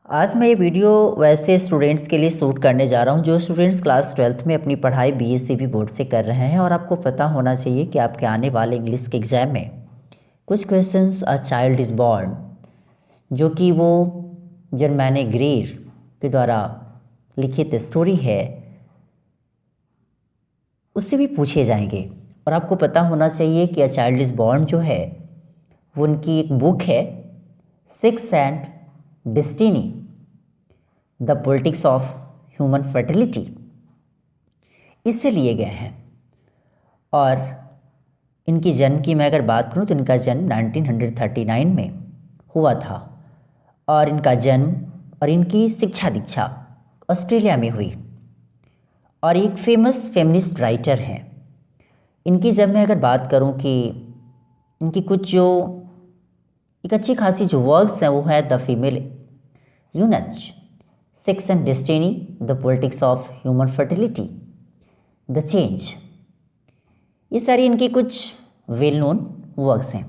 आज मैं ये वीडियो वैसे स्टूडेंट्स के लिए शूट करने जा रहा हूँ जो स्टूडेंट्स क्लास 12th में अपनी पढ़ाई बीएससीबी बोर्ड से कर रहे हैं। और आपको पता होना चाहिए कि आपके आने वाले इंग्लिश के एग्ज़ाम में कुछ questions a child is born जो कि वो जर्मैने ग्रीर के द्वारा लिखित स्टोरी है उससे भी पूछे जाएंगे। और आपको पता होना चाहिए कि अ चाइल्ड इज़ बॉर्न जो है वो उनकी एक बुक है, sex and destiny the politics of human fertility, इससे लिए गए हैं। और इनकी जन्म की मैं अगर बात करूं तो इनका जन्म 1939 में हुआ था। और इनका जन्म और इनकी शिक्षा दीक्षा ऑस्ट्रेलिया में हुई। और एक फेमस फेमिनिस्ट राइटर हैं। इनकी जब मैं अगर बात करूं कि इनकी कुछ जो एक अच्छी खासी जो वर्क्स हैं वो है the female eunuch, sex and destiny the politics of human fertility, the change, ये सारी इनकी कुछ वेल नोन वर्क्स हैं।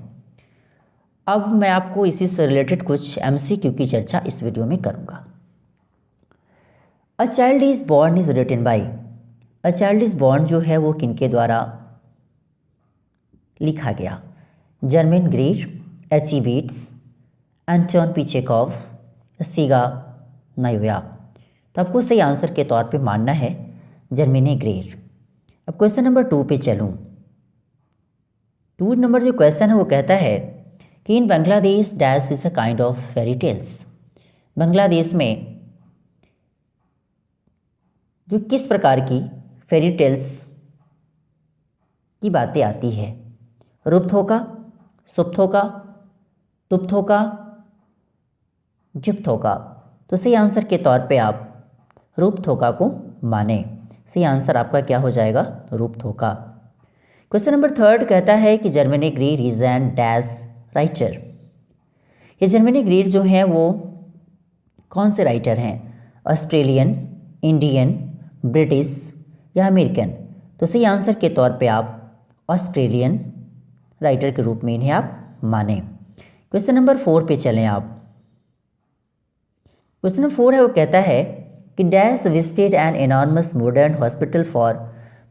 अब मैं आपको इसी से रिलेटेड कुछ एमसीक्यू की चर्चा इस वीडियो में करूंगा। A child is born is written by, a child is born जो है वो किनके द्वारा लिखा गया? Germaine Greer, H E. Bates, Anton P Chekhov, Shiga Naoya. तो आपको सही आंसर के तौर पे मानना है जर्मनी ग्रीर। अब क्वेश्चन नंबर 2 पे चलूँ। 2 नंबर जो क्वेश्चन है वो कहता है कि in Bangladesh dash is a kind of fairy tales, Bangladesh में जो किस प्रकार की फेरी टेल्स की बातें आती है? रूपथोका, सुपथोका, तुपथोका, जुपथोका। तो सही आंसर के तौर पे आप रूपथोका को माने। सही आंसर आपका क्या हो जाएगा? रूपथोका। क्वेश्चन नंबर 3 कहता है कि Germany Greer is an dash writer, ये जर्मनी ग्रीर जो हैं वो कौन से राइटर हैं? ऑस्ट्रेलियन, इंडियन, ब्रिटिश या अमेरिकन? तो सही आंसर के तौर पे आप ऑस्ट्रेलियन राइटर के रूप में इन्हें आप माने। क्वेश्चन नंबर 4 पे चलें आप। क्वेश्चन नंबर 4 है वो कहता है कि dash visited an enormous modern hospital for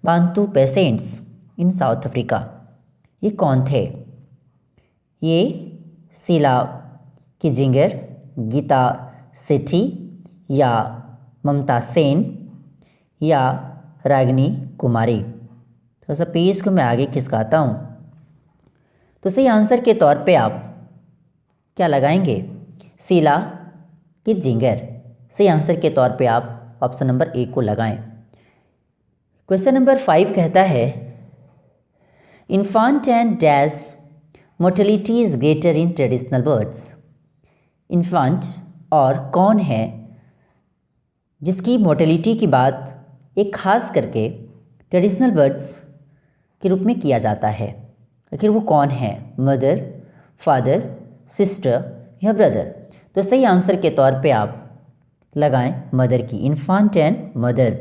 Bantu patients in South Africa, ये कौन थे? ये शीला किजिंगर, गीता सेठी या ममता सेन या रागिनी कुमारी? थोड़ा सा पेज को मैं आगे खिसकाता हूँ। तो सही आंसर के तौर पे आप क्या लगाएंगे? शीला किजिंगर। सही आंसर के तौर पे आप ऑप्शन नंबर 1 को लगाएं। क्वेश्चन नंबर 5 कहता है infant and dash mortality is greater in traditional births, infant और कौन है जिसकी मोर्टेलिटी की बात एक खास करके ट्रेडिशनल बर्ड्स के रूप में किया जाता है? आखिर वो कौन है? मदर, फादर, सिस्टर या ब्रदर? तो सही आंसर के तौर पे आप लगाएं मदर की। Infant and mother,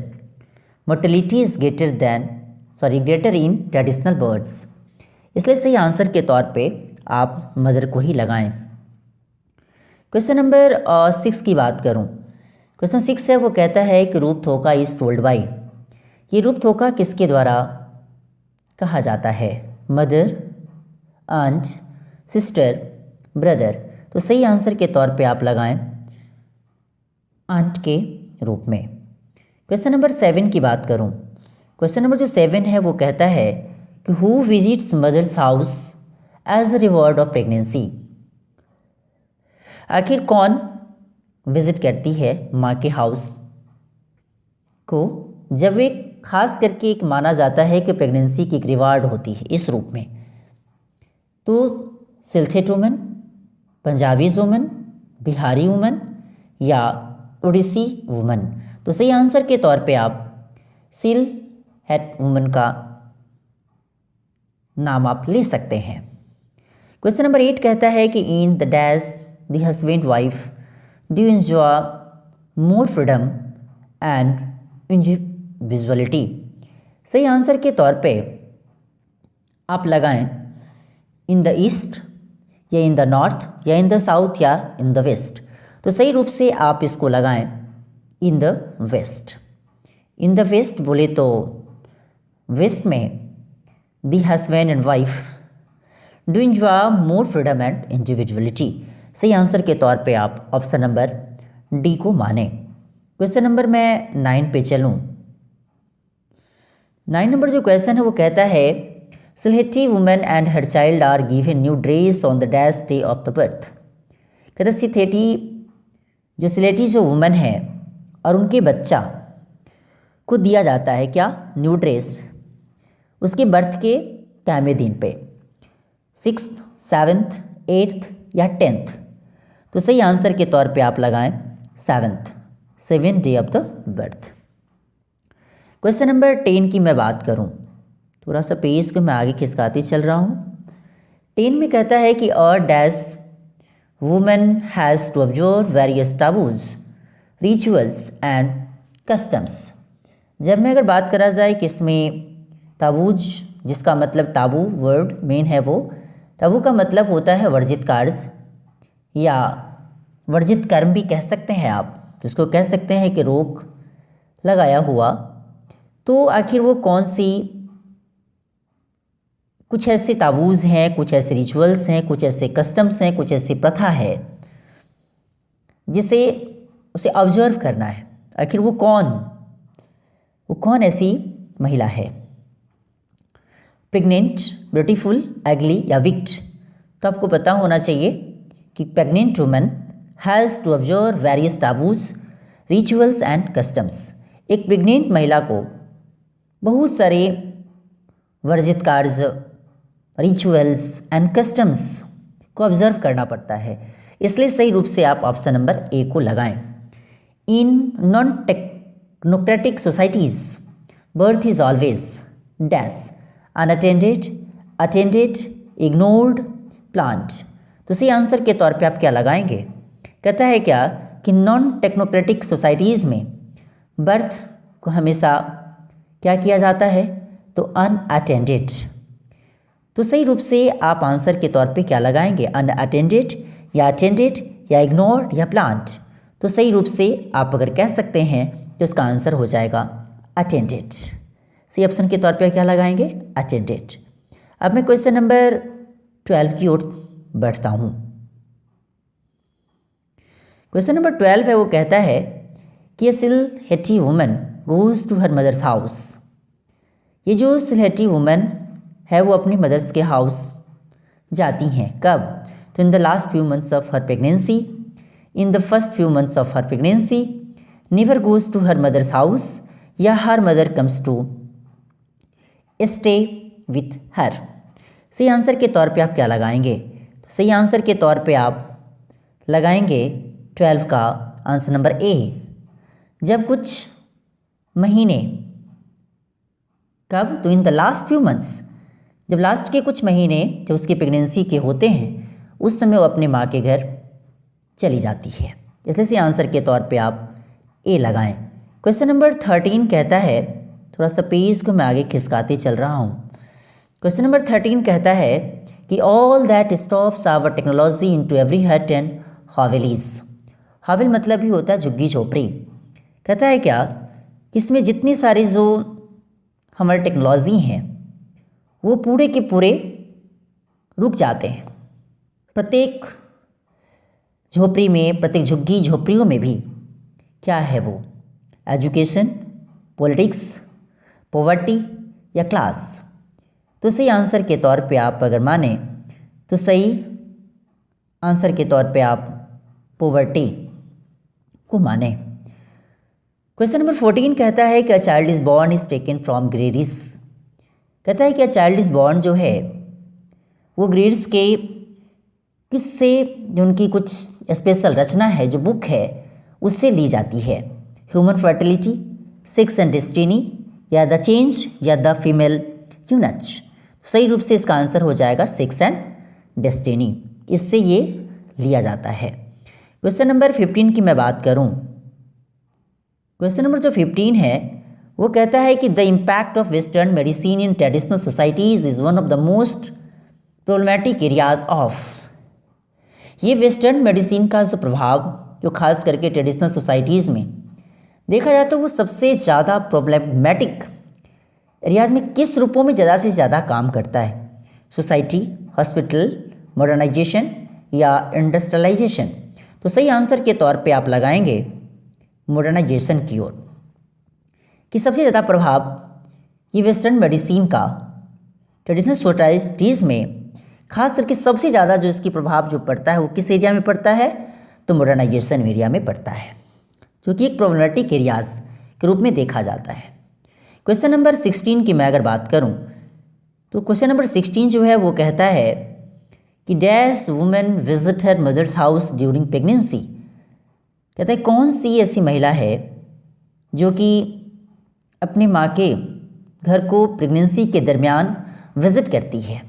mortality is greater in traditional births, इसलिए सही आंसर के तौर पे आप मदर को ही लगाएं। क्वेश्चन नंबर 6 की बात करूं। क्वेश्चन 6 है वो कहता है कि रूपथोका इज टोल्ड बाय, ये रूपथोका किसके द्वारा कहा जाता है? Mother, aunt, sister, brother? तो सही आंसर के तौर पे आप लगाएं आंट के रूप में। क्वेश्चन नंबर 7 की बात करूं। क्वेश्चन नंबर जो 7 है वो कहता है कि who visits mother's house as a reward of pregnancy, आखिर कौन विजिट करती है माँ के हाउस को जब एक खास करके एक माना जाता है कि प्रेगनेंसी की एक रिवार्ड होती है इस रूप में? तो Sylhet woman, Punjabis woman, Bihari woman या उड़ीसी वुमन? तो सही आंसर के तौर पे आप सिल हेट वुमन का नाम आप ले सकते हैं। क्वेश्चन नंबर 8 कहता है कि in the dash the husband wife do enjoy more freedom and individuality? सही आंसर के तौर पे आप लगाएं इन द ईस्ट या इन द नॉर्थ या इन द साउथ या इन द वेस्ट? तो सही रूप से आप इसको लगाएं in the west. In the west बोले तो वेस्ट में the husband and wife do enjoy more freedom and individuality. सही आंसर के तौर पे आप ऑप्शन नंबर डी को माने। क्वेश्चन नंबर मैं 9 पे चलूँ। 9 नंबर जो क्वेश्चन है वो कहता है Sylheti women and her child are given new dress on the dash day of the birth. कहता सिलेटी जो सिलेटी जो वुमेन है और उनके बच्चा को दिया जाता है क्या, न्यू ड्रेस, उसके बर्थ के कैमे दिन पे, 6th, 7th, 8th या 10th। तो सही आंसर के तौर पे आप लगाएं 7th day of the birth. Question number 10 की मैं बात करूं, थोड़ा सा पेज को मैं आगे खिसकाते चल रहा हूं। 10 में कहता है कि a dash women has to observe various taboos rituals and customs. जब में अगर बात करा जाए कि इसमें ताबूज, जिसका मतलब ताबू वर्ड मेन है, वो ताबू का मतलब होता है वर्जित कार्य या वर्जित कर्म भी कह सकते हैं आप, जिसको कह सकते हैं कि रोक लगाया हुआ। तो आखिर वो कौन सी कुछ ऐसे ताबूज हैं, कुछ ऐसे रिचुअल्स हैं, कुछ ऐसे कस्टम्स हैं, कुछ ऐसी प्रथा है जिसे उसे ऑब्जर्व करना है। आखिर वो कौन ऐसी महिला है, प्रेग्नेंट, ब्यूटीफुल, एगली या विक्ट। तो आपको पता होना चाहिए कि pregnant woman has to observe various taboos rituals and customs. एक प्रेग्नेंट महिला को बहुत सारे वर्जित कार्य, रिचुअल्स एंड कस्टम्स को ऑब्जर्व करना पड़ता है, इसलिए सही रूप से आप ऑप्शन नंबर ए को लगाएं। In non technocratic societies birth is always dash unattended, attended, ignored, plant. तो सही आंसर के तौर पे आप क्या लगाएंगे, कहता है क्या कि नॉन टेक्नोक्रेटिक सोसाइटीज़ में बर्थ को हमेशा क्या किया जाता है, तो अनअटेंडेड। तो सही रूप से आप आंसर के तौर पे क्या लगाएंगे, अनअटेंडेड या अटेंडेड या इग्नोर्ड या प्लांट। तो सही रूप से आप अगर कह सकते हैं तो इसका आंसर हो जाएगा अटेंडेड। सी ऑप्शन के तौर पे क्या लगाएंगे, अटेंडेड। अब मैं क्वेश्चन नंबर 12 की ओर बढ़ता हूँ। क्वेश्चन नंबर 12 है, वो कहता है कि Sylheti woman goes to her mother's house. ये जो सिलहेटी वुमन है वो अपनी मदर्स के हाउस जाती हैं, कब, तो in the last few months of her pregnancy, in the first few months of her pregnancy, never goes to her mother's house या her mother comes to stay with her. सही answer के तौर पे आप क्या लगाएंगे, तो सही आंसर के तौर पे आप लगाएंगे 12 का आंसर नंबर ए। जब कुछ महीने, कब, तो in the last few months, जब लास्ट के कुछ महीने जो उसकी प्रेगनेंसी के होते हैं उस समय वो अपने माँ के घर चली जाती है, इसलिए से आंसर के तौर पे आप ए लगाएं। क्वेश्चन नंबर 13 कहता है, थोड़ा सा पेज को मैं आगे खिसकाते चल रहा हूँ। क्वेश्चन नंबर 13 कहता है कि all that stops our technology into every hut and hovels. Hovel मतलब ही होता है झुग्गी झोपड़ी। कहता है क्या, इसमें जितनी सारी जो हमारी टेक्नोलॉजी हैं वो पूरे के पूरे रुक जाते हैं। प्रत्येक झोपड़ी में, प्रत्येक झुग्गी झोपड़ियों में भी क्या है वो, एजुकेशन, पॉलिटिक्स, पॉवर्टी या क्लास। तो सही आंसर के तौर पे आप अगर माने तो सही आंसर के तौर पे आप पॉवर्टी को माने। क्वेश्चन नंबर 14 कहता है कि a child is born is taken from Gradis. कहता है कि अ चाइल्ड इज बॉर्न जो है वो ग्रेड्स के किससे, जो उनकी कुछ स्पेशल रचना है, जो बुक है, उससे ली जाती है। Human fertility, sex and destiny या द चेंज या द फीमेल यूनच। सही रूप से इसका आंसर हो जाएगा सेक्स एंड डेस्टिनी, इससे ये लिया जाता है। क्वेश्चन नंबर 15 की मैं बात करूं, क्वेश्चन नंबर जो 15 है वो कहता है कि the impact of western medicine in traditional societies is one of the most problematic areas of. ये वेस्टर्न मेडिसिन का जो प्रभाव जो खास करके ट्रेडिशनल सोसाइटीज़ में देखा जाए तो वो सबसे ज़्यादा प्रॉब्लमेटिक एरियाज में किस रूपों में ज़्यादा से ज़्यादा काम करता है? सोसाइटी, हॉस्पिटल, मॉडर्नाइजेशन या इंडस्ट्रियलाइजेशन? तो सही आंसर के तौर पे आप लगाएंगे मॉडर्नाइजेशन की ओर, कि सबसे ज़्यादा प्रभाव ये वेस्टर्न मेडिसिन का ट्रेडिशनल सोसाइटीज़ में खास करके सबसे ज़्यादा जो इसकी प्रभाव जो पड़ता है वो किस एरिया में पड़ता है? तो मॉडर्नाइजेशन एरिया में पड़ता है, जो कि एक प्रॉब्लमेटिक एरियाज के रूप में देखा जाता है। क्वेश्चन नंबर 16 की मैं अगर बात करूं तो क्वेश्चन नंबर 16 जो है वो कहता है कि dash women visit her mother's house during pregnancy. कहता है कौन सी ऐसी महिला है जो कि अपनी माँ के घर को प्रेगनेंसी के दरमियान विजिट करती है?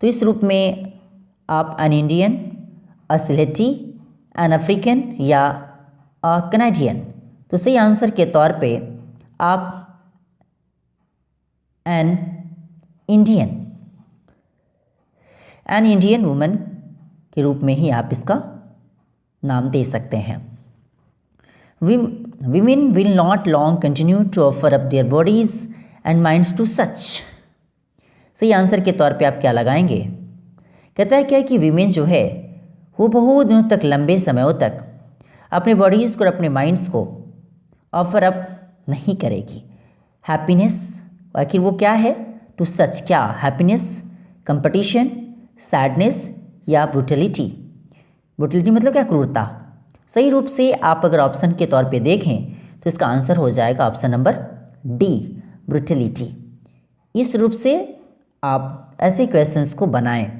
तो इस रूप में आप एन इंडियन, अ सिलेटी, एन अफ्रीकन या कनाडियन? तो सही आंसर के तौर पे आप एन इंडियन वुमन के रूप में ही आप इसका नाम दे सकते हैं। Women will not long continue to offer up their bodies and minds to such। सही आंसर के तौर पे आप क्या लगाएंगे? कहता है क्या कि वीमेन जो है वो बहुत दिनों तक, लंबे समयों तक अपने बॉडीज़ को और अपने माइंड्स को ऑफर अप नहीं करेगी। हैप्पीनेस, आखिर वो क्या है? टू सच, क्या? हैप्पीनेस, कंपटीशन, सैडनेस या ब्रूटलिटी? ब्रूटलिटी मतलब क्या? क्रूरता। सही रूप से आप अगर ऑप्शन के तौर पे देखें तो इसका आंसर हो जाएगा ऑप्शन नंबर डी, ब्रूटलिटी। इस रूप से आप ऐसे क्वेश्चंस को बनाएं,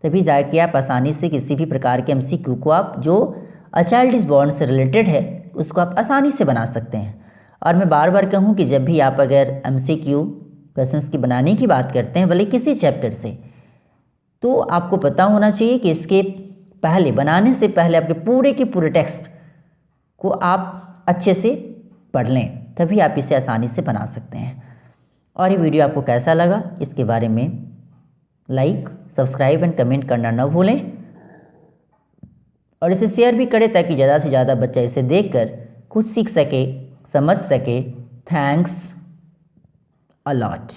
तभी जाके आप आसानी से किसी भी प्रकार के एमसीक्यू को आप जो अ चाइल्ड इज बॉर्न से रिलेटेड है उसको आप आसानी से बना सकते हैं। और मैं बार बार कहूँ कि जब भी आप अगर एमसीक्यू क्वेश्चंस की बनाने की बात करते हैं, भले किसी चैप्टर से, तो आपको पता होना चाहिए कि इसके पहले, बनाने से पहले आपके पूरे के पूरे टेक्स्ट को आप अच्छे से पढ़ लें, तभी आप इसे आसानी से बना सकते हैं। और ये वीडियो आपको कैसा लगा इसके बारे में लाइक, सब्सक्राइब एंड कमेंट करना न भूलें, और इसे शेयर भी करें ताकि ज़्यादा से ज़्यादा बच्चा इसे देखकर कुछ सीख सके, समझ सके। Thanks a lot.